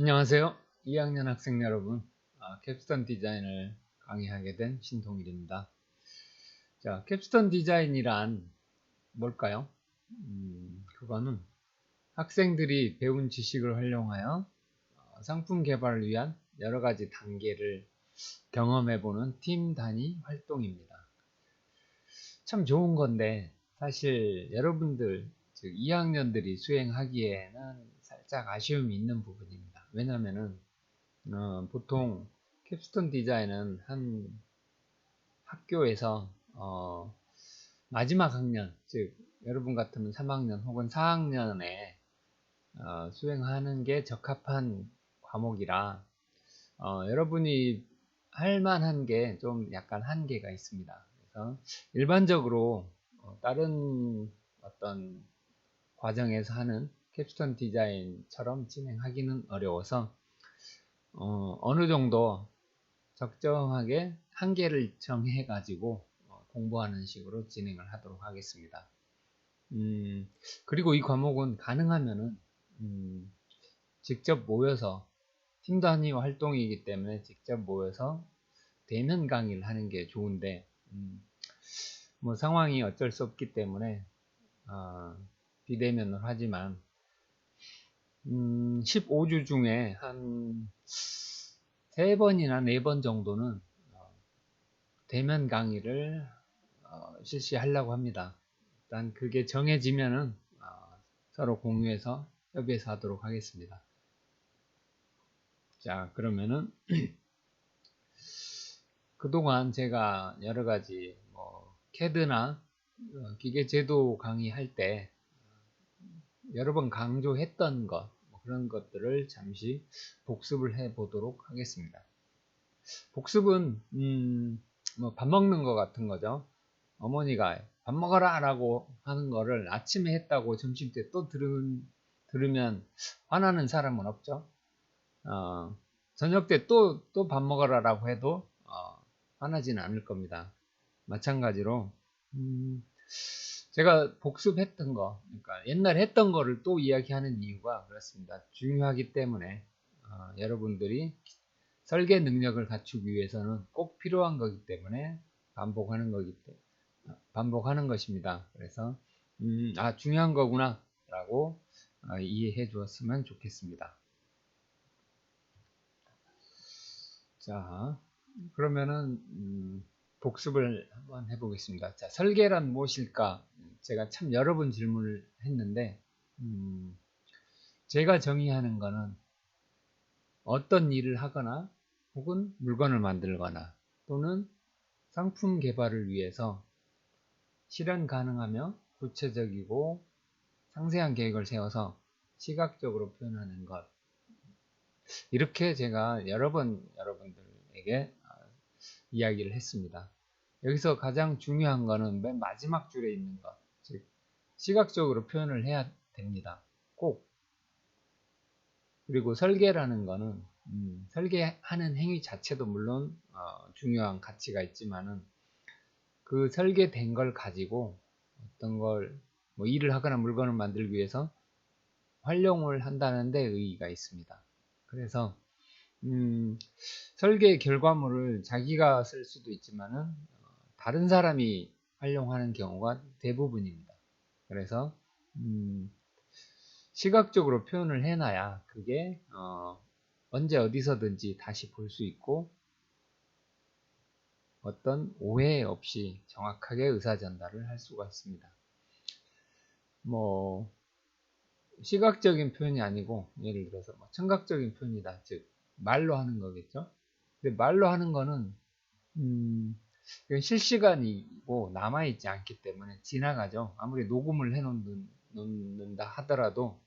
안녕하세요. 2학년 학생 여러분. 캡스톤 디자인을 강의하게 된 신동일입니다. 자, 캡스톤 디자인이란 뭘까요? 그거는 학생들이 배운 지식을 활용하여 상품 개발을 위한 여러 가지 단계를 경험해보는 팀 단위 활동입니다. 참 좋은 건데, 사실 여러분들, 즉 2학년들이 수행하기에는 살짝 아쉬움이 있는 부분입니다. 왜냐면은 보통 캡스톤 디자인은 한 학교에서 마지막 학년, 즉 여러분 같으면 3학년 혹은 4학년에 수행하는 게 적합한 과목이라 여러분이 할 만한 게 좀 약간 한계가 있습니다. 그래서 일반적으로 다른 어떤 과정에서 하는 캡스톤 디자인처럼 진행하기는 어려워서 어느 정도 적정하게 한계를 정해 가지고 공부하는 식으로 진행을 하도록 하겠습니다. 그리고 이 과목은 가능하면은 직접 모여서 팀 단위 활동이기 때문에 직접 모여서 대면 강의를 하는 게 좋은데 뭐 상황이 어쩔 수 없기 때문에 비대면을 하지만 15주 중에 한 3번이나 4번 정도는 대면 강의를 실시하려고 합니다. 일단 그게 정해지면은 서로 공유해서 협의해서 하도록 하겠습니다. 자, 그러면은 그동안 제가 여러 가지 CAD나 기계제도 강의할 때 여러 번 강조했던 것 그런 것들을 잠시 복습을 해 보도록 하겠습니다. 복습은 뭐 밥 먹는 것 같은 거죠. 어머니가 밥 먹어라 라고 하는 거를 아침에 했다고 점심때 또 들으면 화나는 사람은 없죠. 저녁 때 또 밥 먹어라 라고 해도 화나지는 않을 겁니다. 마찬가지로 제가 복습했던 거, 그러니까 옛날 했던 거를 또 이야기하는 이유가 그렇습니다. 중요하기 때문에 여러분들이 설계 능력을 갖추기 위해서는 꼭 필요한 거기 때문에 반복하는 것입니다. 그래서 중요한 거구나 라고 이해해 주었으면 좋겠습니다. 자, 그러면은 복습을 한번 해보겠습니다. 자, 설계란 무엇일까? 제가 참 여러 번 질문을 했는데 제가 정의하는 거는 어떤 일을 하거나 혹은 물건을 만들거나 또는 상품 개발을 위해서 실현 가능하며 구체적이고 상세한 계획을 세워서 시각적으로 표현하는 것. 이렇게 제가 여러 번 여러분들에게 이야기를 했습니다. 여기서 가장 중요한 거는 맨 마지막 줄에 있는 것, 즉 시각적으로 표현을 해야 됩니다. 꼭. 그리고 설계라는 거는 설계하는 행위 자체도 물론 중요한 가치가 있지만은 그 설계된 걸 가지고 어떤 걸 뭐 일을 하거나 물건을 만들기 위해서 활용을 한다는 데 의의가 있습니다. 그래서 설계 결과물을 자기가 쓸 수도 있지만은 다른 사람이 활용하는 경우가 대부분입니다. 그래서 시각적으로 표현을 해놔야 그게 언제 어디서든지 다시 볼 수 있고 어떤 오해 없이 정확하게 의사 전달을 할 수가 있습니다. 뭐 시각적인 표현이 아니고 예를 들어서 뭐 청각적인 표현이다, 즉 말로 하는 거겠죠. 근데 말로 하는 거는 실시간이고 남아있지 않기 때문에 지나가죠. 아무리 녹음을 해놓는다 하더라도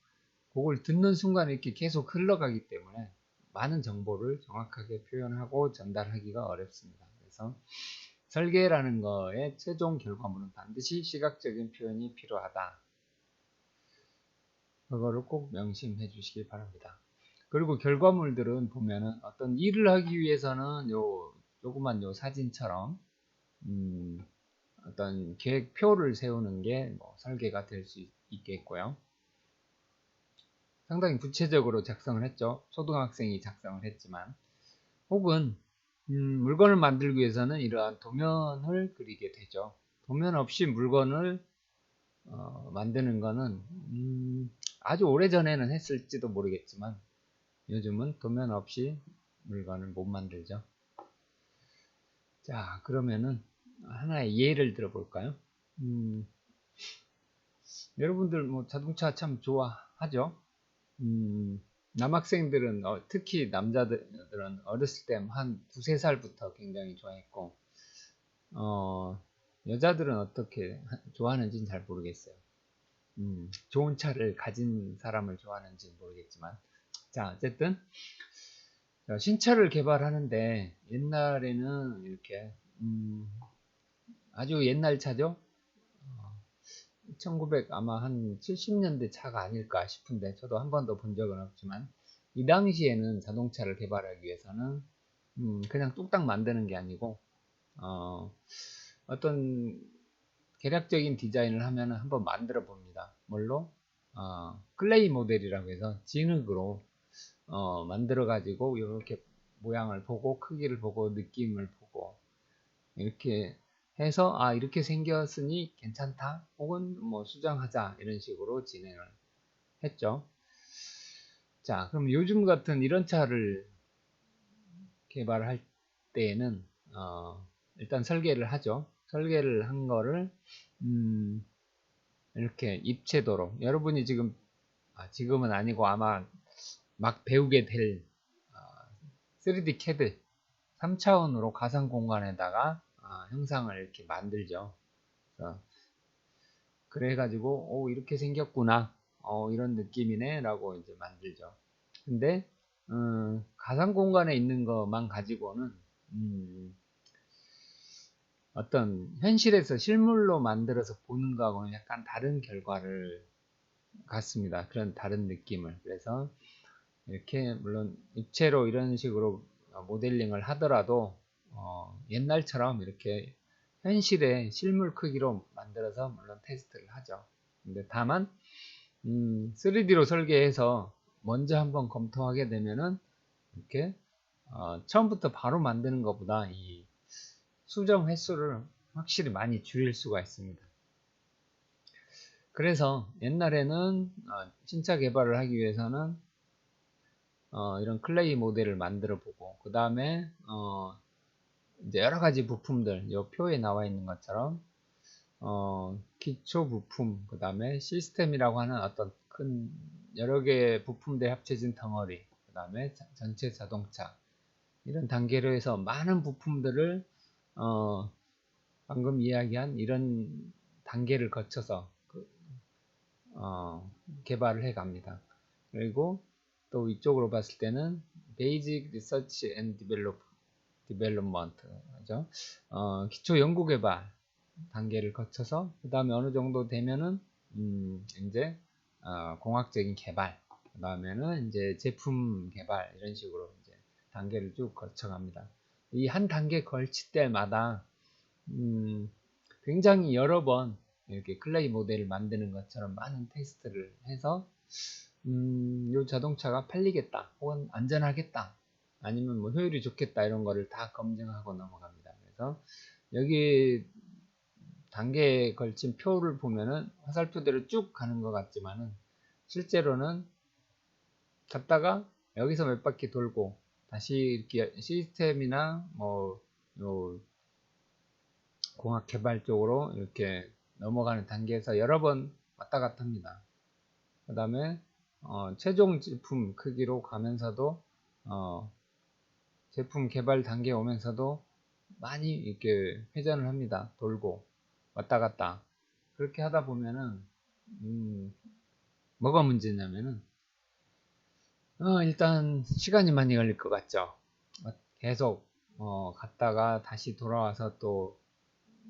그걸 듣는 순간 이렇게 계속 흘러가기 때문에 많은 정보를 정확하게 표현하고 전달하기가 어렵습니다. 그래서 설계라는 거의 최종 결과물은 반드시 시각적인 표현이 필요하다. 그거를 꼭 명심해 주시기 바랍니다. 그리고 결과물들은 보면은 어떤 일을 하기 위해서는 조그만 사진처럼 어떤 계획표를 세우는 게 설계가 될 수 있겠고요. 상당히 구체적으로 작성을 했죠. 초등학생이 작성을 했지만, 혹은 물건을 만들기 위해서는 이러한 도면을 그리게 되죠. 도면 없이 물건을 만드는 거는 아주 오래전에는 했을지도 모르겠지만 요즘은 도면 없이 물건을 못 만들죠. 자, 그러면은 하나의 예를 들어볼까요? 여러분들 뭐 자동차 참 좋아하죠? 남학생들은 특히 남자들은 어렸을 때 한 두세 살부터 굉장히 좋아했고, 여자들은 어떻게 좋아하는지는 잘 모르겠어요. 좋은 차를 가진 사람을 좋아하는지 모르겠지만, 자, 어쨌든 신차를 개발하는데 옛날에는 이렇게 아주 옛날 차죠. 1900 아마 한 70년대 차가 아닐까 싶은데, 저도 한 번도 본 적은 없지만, 이 당시에는 자동차를 개발하기 위해서는 그냥 뚝딱 만드는 게 아니고 어떤 계략적인 디자인을 하면 한번 만들어 봅니다. 뭘로? 클레이 모델이라고 해서 진흙으로 만들어 가지고 이렇게 모양을 보고 크기를 보고 느낌을 보고 이렇게 해서 이렇게 생겼으니 괜찮다 혹은 뭐 수정하자 이런 식으로 진행을 했죠. 자, 그럼 요즘 같은 이런 차를 개발할 때에는 일단 설계를 하죠. 설계를 한 거를 이렇게 입체도로, 여러분이 지금은 아니고 아마 막 배우게 될 3D CAD 3차원으로 가상 공간에다가 형상을 이렇게 만들죠. 그래가지고 이렇게 생겼구나, 이런 느낌이네 라고 이제 만들죠. 근데 가상 공간에 있는 것만 가지고는 어떤 현실에서 실물로 만들어서 보는 거하고는 약간 다른 결과를 갖습니다. 그런 다른 느낌을. 그래서 이렇게 물론 입체로 이런 식으로 모델링을 하더라도 옛날처럼 이렇게 현실의 실물 크기로 만들어서 물론 테스트를 하죠. 근데 다만 3D로 설계해서 먼저 한번 검토하게 되면은 이렇게 처음부터 바로 만드는 것보다 이 수정 횟수를 확실히 많이 줄일 수가 있습니다. 그래서 옛날에는 신차 개발을 하기 위해서는 이런 클레이 모델을 만들어 보고, 그 다음에 이제 여러 가지 부품들, 이 표에 나와 있는 것처럼 기초 부품, 그 다음에 시스템이라고 하는 어떤 큰 여러 개의 부품들이 합쳐진 덩어리, 그 다음에 전체 자동차, 이런 단계로 해서 많은 부품들을 방금 이야기한 이런 단계를 거쳐서 개발을 해 갑니다. 그리고 또 이쪽으로 봤을 때는 Basic Research and Development, 그죠? 기초 연구 개발 단계를 거쳐서 그 다음에 어느 정도 되면은 이제 공학적인 개발, 그 다음에는 이제 제품 개발, 이런 식으로 이제 단계를 쭉 거쳐갑니다. 이 한 단계 걸칠 때마다 굉장히 여러 번 이렇게 클레이 모델을 만드는 것처럼 많은 테스트를 해서 이 자동차가 팔리겠다 혹은 안전하겠다 아니면 뭐 효율이 좋겠다 이런 거를 다 검증하고 넘어갑니다. 그래서 여기 단계에 걸친 표를 보면은 화살표대로 쭉 가는 것 같지만은 실제로는 갔다가 여기서 몇 바퀴 돌고 다시 이렇게 시스템이나 뭐 공학 개발 쪽으로 이렇게 넘어가는 단계에서 여러 번 왔다 갔다 합니다. 그 다음에 최종 제품 크기로 가면서도 제품 개발 단계에 오면서도 많이 이렇게 회전을 합니다. 돌고 왔다 갔다. 그렇게 하다 보면은 뭐가 문제냐면은 일단 시간이 많이 걸릴 것 같죠. 계속 갔다가 다시 돌아와서 또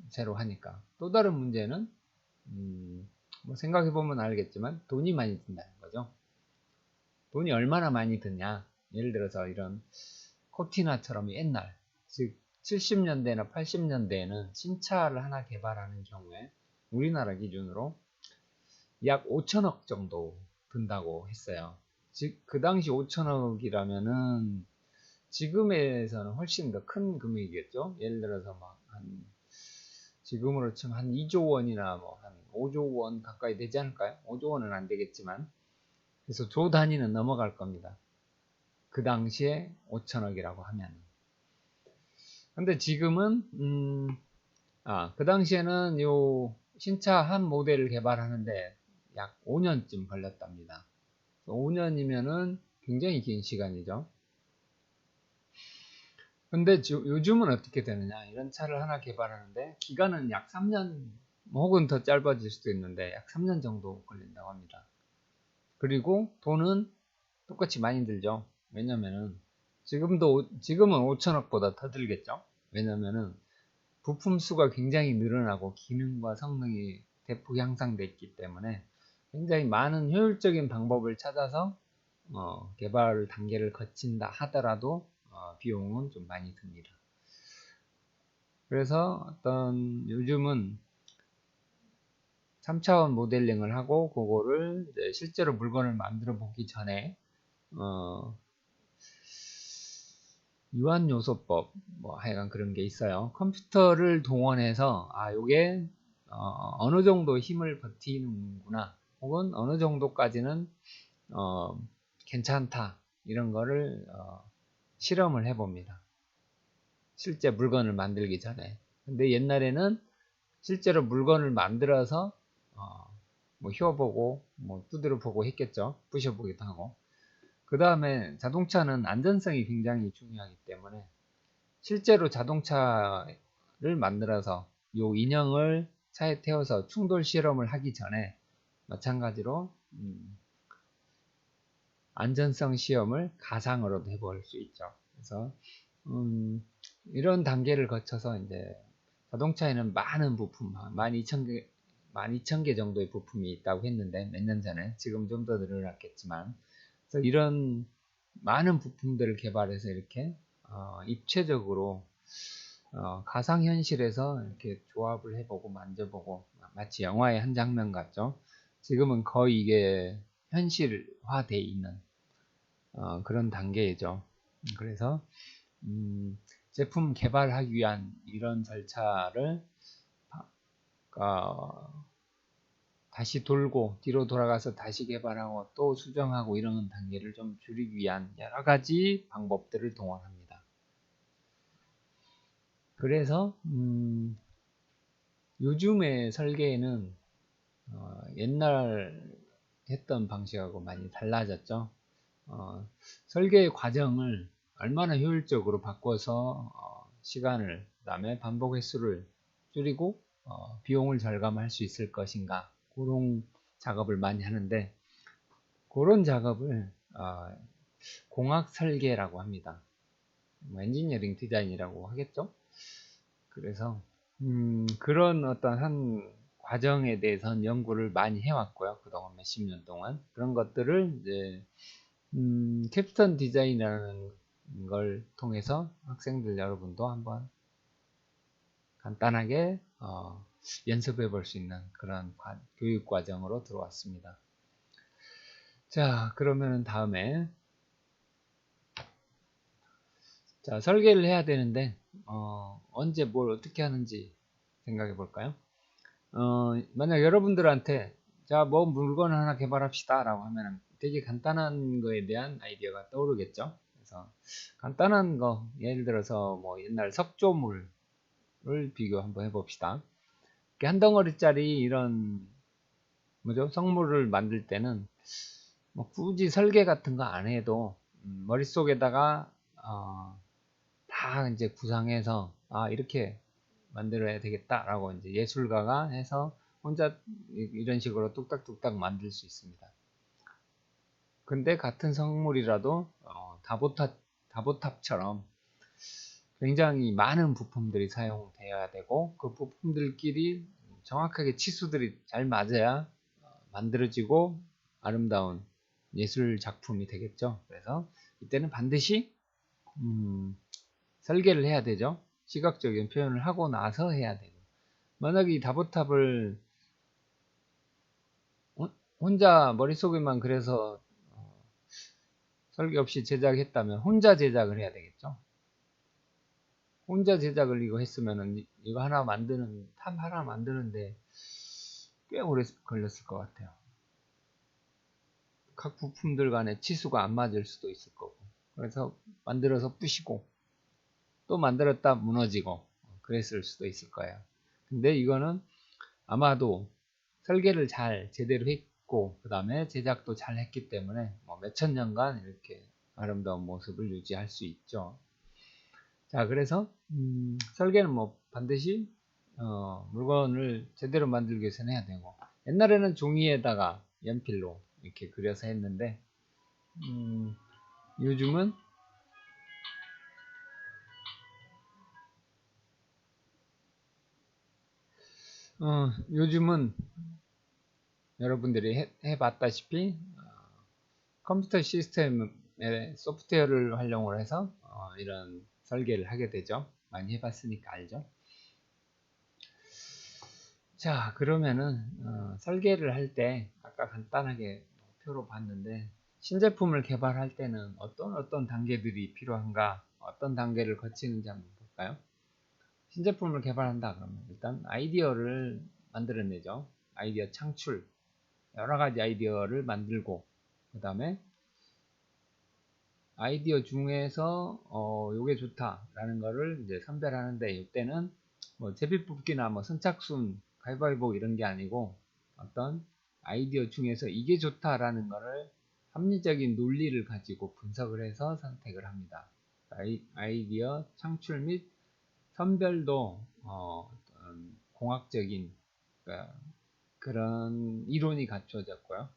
새로 하니까. 또 다른 문제는 뭐 생각해보면 알겠지만 돈이 많이 든다는 거죠. 돈이 얼마나 많이 드냐, 예를 들어서 이런 코티나처럼 옛날, 즉 70년대나 80년대에는 신차를 하나 개발하는 경우에 우리나라 기준으로 약 5천억 정도 든다고 했어요. 그 당시 5천억이라면은 지금에서는 훨씬 더 큰 금액이겠죠. 예를 들어서 막 지금으로 치면 한 2조 원이나 뭐 한 5조 원 가까이 되지 않을까요? 5조 원은 안 되겠지만, 그래서 조 단위는 넘어갈 겁니다. 그 당시에 5천억이라고 하면. 근데 지금은 그 당시에는 요 신차 한 모델을 개발하는데 약 5년쯤 걸렸답니다. 5년이면은 굉장히 긴 시간이죠. 근데 요즘은 어떻게 되느냐, 이런 차를 하나 개발하는데 기간은 약 3년 혹은 더 짧아질 수도 있는데 약 3년 정도 걸린다고 합니다. 그리고 돈은 똑같이 많이 들죠. 왜냐면은 지금은 5천억보다 더 들겠죠. 왜냐면은 부품 수가 굉장히 늘어나고 기능과 성능이 대폭 향상됐기 때문에 굉장히 많은 효율적인 방법을 찾아서 개발 단계를 거친다 하더라도 비용은 좀 많이 듭니다. 그래서 요즘은 3차원 모델링을 하고 그거를 실제로 물건을 만들어 보기 전에 유한요소법 뭐 하여간 그런 게 있어요. 컴퓨터를 동원해서 요게 어느 정도 힘을 버티는구나, 혹은 어느 정도까지는 괜찮다, 이런 거를 실험을 해봅니다. 실제 물건을 만들기 전에. 근데 옛날에는 실제로 물건을 만들어서 뭐 휘어보고 뭐 두드려 보고 했겠죠. 부셔보기도 하고. 그 다음에 자동차는 안전성이 굉장히 중요하기 때문에 실제로 자동차를 만들어서 요 인형을 차에 태워서 충돌 실험을 하기 전에 마찬가지로 안전성 시험을 가상으로도 해볼 수 있죠. 그래서 이런 단계를 거쳐서 이제 자동차에는 많은 부품, 12,000개 정도의 부품이 있다고 했는데 몇 년 전에, 지금 좀 더 늘어났겠지만, 그래서 이런 많은 부품들을 개발해서 이렇게 입체적으로 가상현실에서 이렇게 조합을 해보고 만져보고, 마치 영화의 한 장면 같죠. 지금은 거의 이게 현실화되어 있는 그런 단계이죠. 그래서 제품 개발하기 위한 이런 절차를 다시 돌고 뒤로 돌아가서 다시 개발하고 또 수정하고 이런 단계를 좀 줄이기 위한 여러 가지 방법들을 동원합니다. 그래서 요즘의 설계에는 옛날 했던 방식하고 많이 달라졌죠. 설계의 과정을 얼마나 효율적으로 바꿔서 시간을, 그 다음에 반복 횟수를 줄이고 비용을 절감할 수 있을 것인가, 그런 작업을 많이 하는데, 그런 작업을 공학 설계라고 합니다. 뭐 엔지니어링 디자인이라고 하겠죠. 그래서 그런 어떤 한 과정에 대해서는 연구를 많이 해왔고요. 그동안 몇십 년 동안 그런 것들을 이제 캡스톤 디자인이라는 걸 통해서 학생들 여러분도 한번 간단하게 연습해 볼 수 있는 그런 교육 과정으로 들어왔습니다. 자, 그러면은 다음에 설계를 해야 되는데 언제 뭘 어떻게 하는지 생각해 볼까요? 만약 여러분들한테 뭐 물건 하나 개발합시다 라고 하면 되게 간단한 거에 대한 아이디어가 떠오르겠죠. 그래서 간단한 거, 예를 들어서 뭐 옛날 석조물을 비교 한번 해봅시다. 한 덩어리짜리 이런 석물을 만들 때는 뭐 굳이 설계 같은 거 안 해도 머릿속에다가 다 이제 구상해서 이렇게 만들어야 되겠다라고 이제 예술가가 해서 혼자 이런 식으로 뚝딱뚝딱 만들 수 있습니다. 근데 같은 성물이라도 다보탑처럼 굉장히 많은 부품들이 사용되어야 되고, 그 부품들끼리 정확하게 치수들이 잘 맞아야 만들어지고 아름다운 예술 작품이 되겠죠. 그래서 이때는 반드시 설계를 해야 되죠. 시각적인 표현을 하고 나서 해야 되고, 만약 이 다보탑을 혼자 머릿속에만 그래서 설계 없이 제작했다면 혼자 제작을 해야 되겠죠. 혼자 제작을 이거 했으면은 이거 하나 만드는 탑 하나 만드는데 꽤 오래 걸렸을 것 같아요. 각 부품들 간에 치수가 안 맞을 수도 있을 거고, 그래서 만들어서 부시고 또 만들었다 무너지고 그랬을 수도 있을 거예요. 근데 이거는 아마도 설계를 잘 제대로 했고 그 다음에 제작도 잘 했기 때문에 뭐 몇천 년간 이렇게 아름다운 모습을 유지할 수 있죠. 자, 그래서 설계는 뭐 반드시 물건을 제대로 만들기 위해서는 해야 되고, 옛날에는 종이에다가 연필로 이렇게 그려서 했는데 요즘은 요즘은 여러분들이 해봤다시피 컴퓨터 시스템의 소프트웨어를 활용을 해서 이런 설계를 하게 되죠. 많이 해봤으니까 알죠. 자, 그러면은 설계를 할 때 아까 간단하게 표로 봤는데, 신제품을 개발할 때는 어떤 단계들이 필요한가, 어떤 단계를 거치는지 한번 볼까요? 신제품을 개발한다 그러면 일단 아이디어를 만들어내죠. 아이디어 창출, 여러 가지 아이디어를 만들고, 그 다음에 아이디어 중에서 요게 좋다라는 거를 이제 선별하는데, 이때는 뭐 제비뽑기나 뭐 선착순, 가위바위보 이런 게 아니고 어떤 아이디어 중에서 이게 좋다라는 거를 합리적인 논리를 가지고 분석을 해서 선택을 합니다. 아이디어 창출 및 선별도 공학적인, 그러니까 그런 이론이 갖춰졌고요.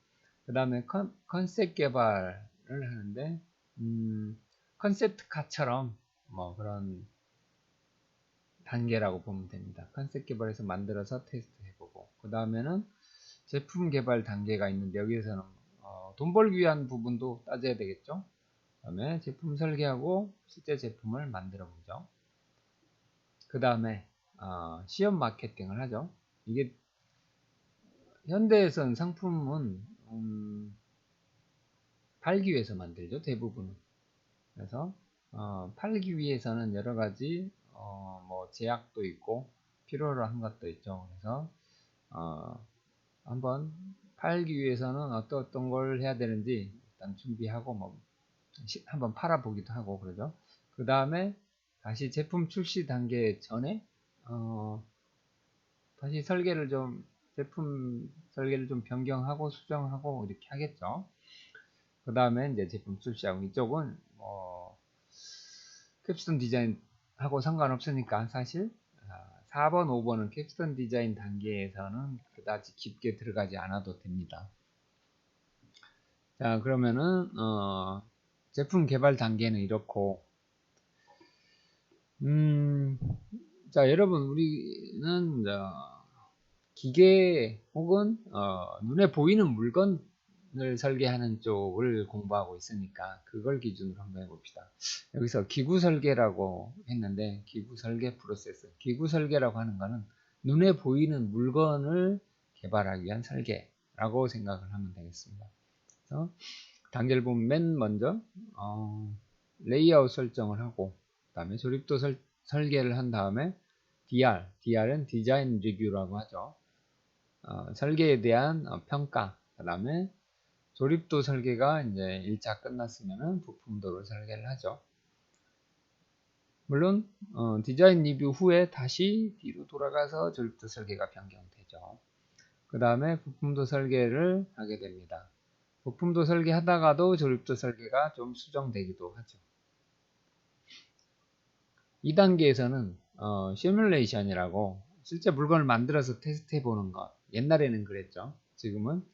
그 다음에 컨셉 개발을 하는데 컨셉트카처럼 뭐 그런 단계라고 보면 됩니다. 컨셉 개발해서 만들어서 테스트 해보고, 그 다음에는 제품 개발 단계가 있는데, 여기에서는 돈 벌기 위한 부분도 따져야 되겠죠. 그 다음에 제품 설계하고 실제 제품을 만들어 보죠. 그 다음에 시험 마케팅을 하죠. 이게 현대에선 상품은 팔기 위해서 만들죠, 대부분은. 그래서 팔기 위해서는 여러 가지 뭐 제약도 있고 필요로 한 것도 있죠. 그래서 한번 팔기 위해서는 어떤 걸 해야 되는지 일단 준비하고 뭐 한번 팔아보기도 하고 그러죠. 그 다음에 다시 제품 출시 단계 전에 다시 제품 설계를 좀 변경하고 수정하고 이렇게 하겠죠. 그 다음에 이제 제품 출시하고, 이쪽은 캡스톤 디자인하고 상관없으니까 사실 4번, 5번은 캡스톤 디자인 단계에서는 그다지 깊게 들어가지 않아도 됩니다. 자, 그러면은 제품 개발 단계는 이렇고, 자, 여러분, 우리는 기계 혹은 눈에 보이는 물건을 설계하는 쪽을 공부하고 있으니까 그걸 기준으로 한번 해봅시다. 여기서 기구 설계라고 했는데, 기구 설계 프로세스, 기구 설계라고 하는 거는 눈에 보이는 물건을 개발하기 위한 설계라고 생각을 하면 되겠습니다. 그래서 단계를 보면 맨 먼저 레이아웃 설정을 하고, 그 다음에 조립도 설계를 한 다음에 DR은 디자인 리뷰라고 하죠. 설계에 대한 평가, 그 다음에 조립도 설계가 이제 1차 끝났으면은 부품도를 설계를 하죠. 물론 디자인 리뷰 후에 다시 뒤로 돌아가서 조립도 설계가 변경되죠. 그 다음에 부품도 설계를 하게 됩니다. 부품도 설계하다가도 조립도 설계가 좀 수정되기도 하죠. 2단계에서는 시뮬레이션이라고 실제 물건을 만들어서 테스트해 보는 것, 옛날에는 그랬죠. 지금은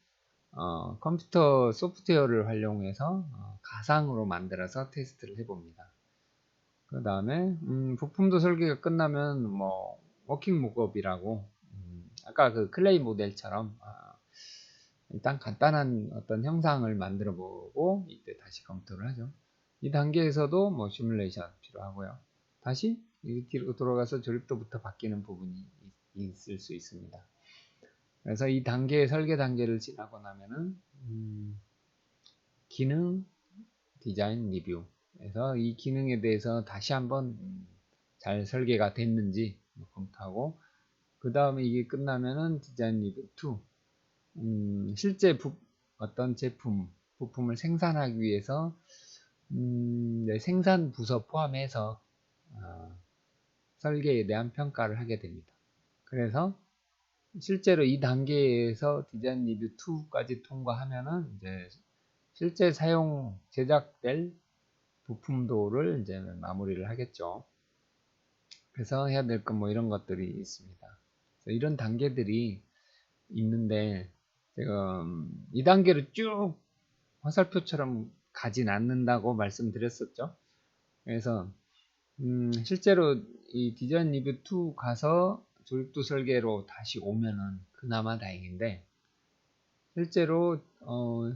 컴퓨터 소프트웨어를 활용해서 가상으로 만들어서 테스트를 해봅니다. 그 다음에 부품도 설계가 끝나면 뭐 워킹 목업이라고, 아까 그 클레이 모델처럼 일단 간단한 어떤 형상을 만들어 보고 이때 다시 검토를 하죠. 이 단계에서도 뭐 시뮬레이션 필요하고요. 다시 뒤로 돌아가서 조립도부터 바뀌는 부분이 있을 수 있습니다. 그래서 이 설계 단계를 지나고 나면은 기능 디자인 리뷰에서 이 기능에 대해서 다시 한번 잘 설계가 됐는지 검토하고, 그 다음에 이게 끝나면은 디자인 리뷰 2, 실제 어떤 제품, 부품을 생산하기 위해서 생산 부서 포함해서 설계에 대한 평가를 하게 됩니다. 그래서 실제로 이 단계에서 디자인 리뷰 2까지 통과하면은 이제 실제 사용 제작될 부품도를 이제 마무리를 하겠죠. 그래서 해야 될 건 뭐 이런 것들이 있습니다. 이런 단계들이 있는데 지금 이 단계를 쭉 화살표처럼 가진 않는다고 말씀드렸었죠. 그래서 실제로 이 디자인 리뷰 2 가서 조립도 설계로 다시 오면은 그나마 다행인데, 실제로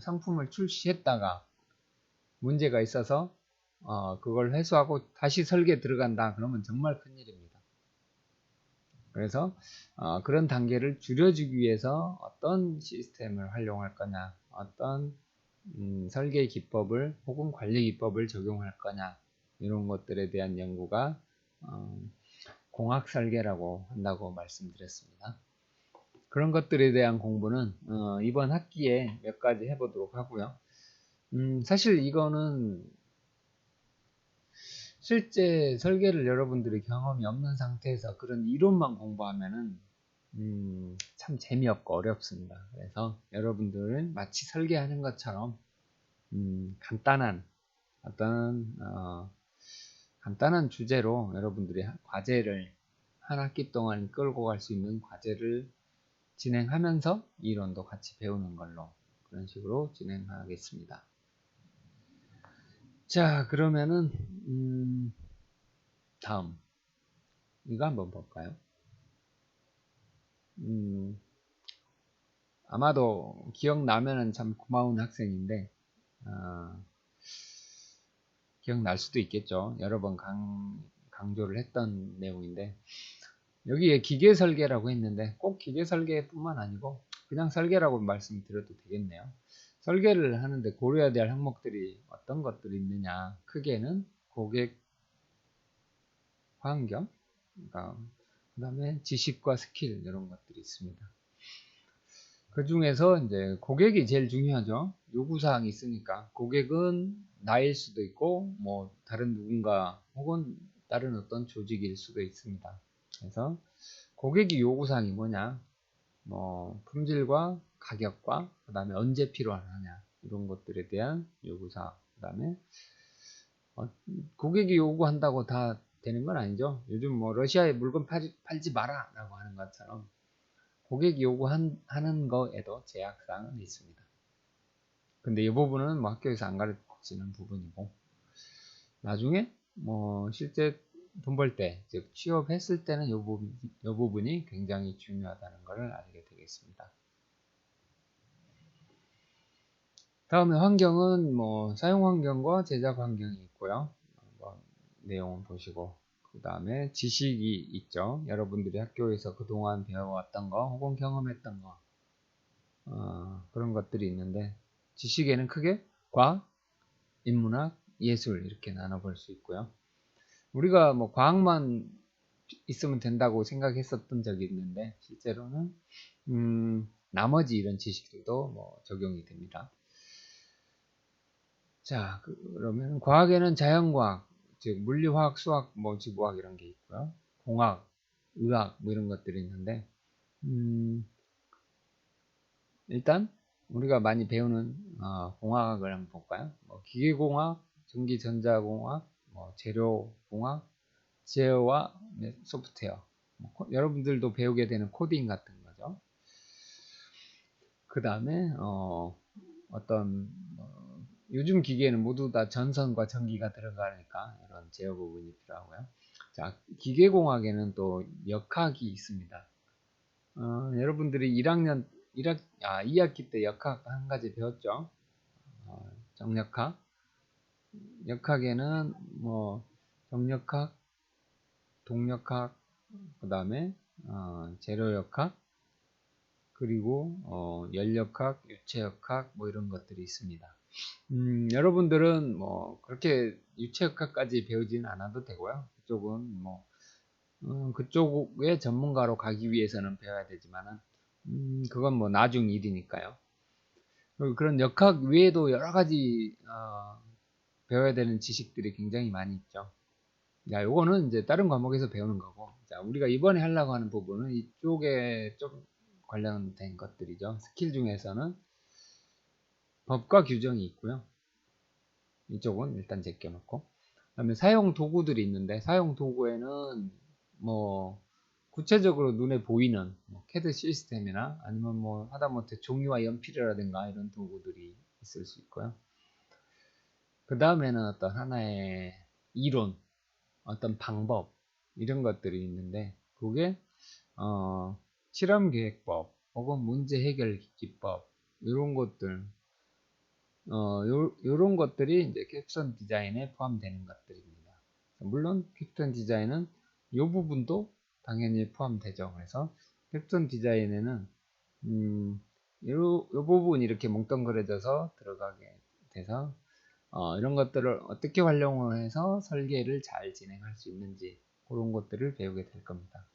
상품을 출시했다가 문제가 있어서 그걸 회수하고 다시 설계 들어간다 그러면 정말 큰일입니다. 그래서 그런 단계를 줄여주기 위해서 어떤 시스템을 활용할 거냐, 어떤 설계 기법을 혹은 관리 기법을 적용할 거냐, 이런 것들에 대한 연구가 공학 설계라고 한다고 말씀드렸습니다. 그런 것들에 대한 공부는 이번 학기에 몇 가지 해보도록 하고요. 사실 이거는 실제 설계를 여러분들이 경험이 없는 상태에서 그런 이론만 공부하면은 참 재미없고 어렵습니다. 그래서 여러분들은 마치 설계하는 것처럼 간단한 어떤 간단한 주제로 여러분들이 과제를 한 학기 동안 끌고 갈 수 있는 과제를 진행하면서 이론도 같이 배우는 걸로, 그런 식으로 진행하겠습니다. 자, 그러면은 다음 이거 한번 볼까요? 아마도 기억나면은 참 고마운 학생인데 기억날 수도 있겠죠. 여러 번 강조를 했던 내용인데, 여기에 기계 설계라고 했는데 꼭 기계 설계뿐만 아니고 그냥 설계라고 말씀드려도 되겠네요. 설계를 하는데 고려해야 될 항목들이 어떤 것들이 있느냐, 크게는 고객 환경, 그러니까 그 다음에 지식과 스킬, 이런 것들이 있습니다. 그 중에서 이제 고객이 제일 중요하죠. 요구사항이 있으니까. 고객은 나일 수도 있고 뭐 다른 누군가 혹은 다른 어떤 조직일 수도 있습니다. 그래서 고객이 요구사항이 뭐냐, 뭐 품질과 가격과 그 다음에 언제 필요하냐, 이런 것들에 대한 요구사항, 그 다음에 고객이 요구한다고 다 되는 건 아니죠. 요즘 뭐 러시아에 물건 팔지 마라 라고 하는 것처럼 고객이 요구하는 거에도 제약사항은 있습니다. 근데 이 부분은 뭐 학교에서 안 가르치는 부분이고, 나중에 뭐 실제 돈 벌 때, 즉 취업했을 때는 이 부분이 굉장히 중요하다는 것을 알게 되겠습니다. 다음에 환경은 뭐 사용 환경과 제작 환경이 있고요. 한번 내용을 보시고, 그 다음에 지식이 있죠. 여러분들이 학교에서 그동안 배워왔던 거 혹은 경험했던 거, 그런 것들이 있는데, 지식에는 크게 과학, 인문학, 예술 이렇게 나눠볼 수 있고요. 우리가 뭐 과학만 있으면 된다고 생각했었던 적이 있는데, 실제로는 나머지 이런 지식들도 뭐 적용이 됩니다. 자, 그러면 과학에는 자연과학, 즉 물리화학, 수학, 뭐 지구화학 이런 게 있고요. 공학, 의학 뭐 이런 것들이 있는데, 일단 우리가 많이 배우는 공학을 한번 볼까요? 뭐 기계공학, 전기전자공학, 뭐 재료공학, 제어와 소프트웨어, 여러분들도 배우게 되는 코딩 같은 거죠. 그 다음에 어떤 요즘 기계는 모두 다 전선과 전기가 들어가니까 이런 제어 부분이 필요하고요. 자, 기계공학에는 또 역학이 있습니다. 여러분들이 2학기 때 역학 한 가지 배웠죠. 정역학. 역학에는 뭐 정역학, 동역학, 그 다음에 재료역학, 그리고 연력학, 유체역학 뭐 이런 것들이 있습니다. 여러분들은 뭐 그렇게 유체역학까지 배우지는 않아도 되고요. 그쪽은 뭐 그쪽의 전문가로 가기 위해서는 배워야 되지만은 그건 뭐 나중 일이니까요. 그리고 그런 역학 외에도 여러 가지 배워야 되는 지식들이 굉장히 많이 있죠. 야, 요거는 이제 다른 과목에서 배우는 거고, 자, 우리가 이번에 하려고 하는 부분은 이쪽에 좀 관련된 것들이죠. 스킬 중에서는 법과 규정이 있고요. 이쪽은 일단 제껴놓고, 그다음에 사용 도구들이 있는데, 사용 도구에는 뭐 구체적으로 눈에 보이는 뭐 CAD 시스템이나 아니면 뭐 하다못해 종이와 연필이라든가 이런 도구들이 있을 수 있고요. 그 다음에는 어떤 하나의 이론, 어떤 방법 이런 것들이 있는데 그게 실험계획법 혹은 문제 해결 기법 이런 것들 요런 것들이 이제 캡션 디자인에 포함되는 것들입니다. 물론 캡션 디자인은 이 부분도 당연히 포함되죠. 그래서 캡션 디자인에는 요 부분이 이렇게 뭉뚱그려져서 들어가게 돼서 이런 것들을 어떻게 활용을 해서 설계를 잘 진행할 수 있는지 그런 것들을 배우게 될 겁니다.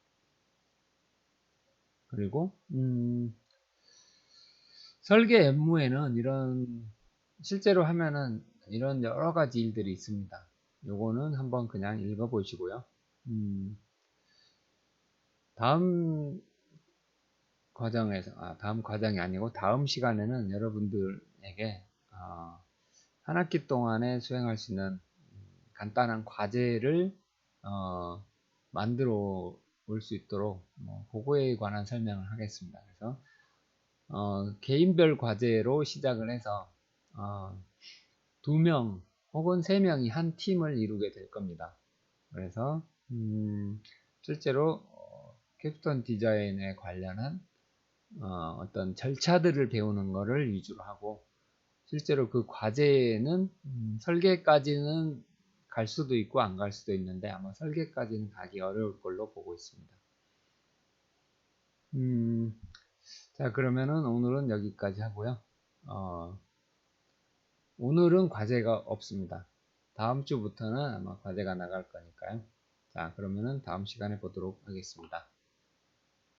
그리고 설계 업무에는 이런 실제로 하면은 이런 여러 가지 일들이 있습니다. 요거는 한번 그냥 읽어 보시고요. 다음 다음 과정이 아니고 다음 시간에는 여러분들에게 한 학기 동안에 수행할 수 있는 간단한 과제를 만들어 올 수 있도록 그거에 관한 설명을 하겠습니다. 그래서 개인별 과제로 시작을 해서 2명 혹은 3명이 한 팀을 이루게 될 겁니다. 그래서 실제로 캡스톤 디자인에 관련한 어떤 절차들을 배우는 것을 위주로 하고 실제로 그 과제는 설계까지는 갈 수도 있고 안 갈 수도 있는데 아마 설계까지는 가기 어려울 걸로 보고 있습니다. 자, 그러면은 오늘은 여기까지 하고요. 오늘은 과제가 없습니다. 다음 주부터는 아마 과제가 나갈 거니까요. 자, 그러면은 다음 시간에 보도록 하겠습니다.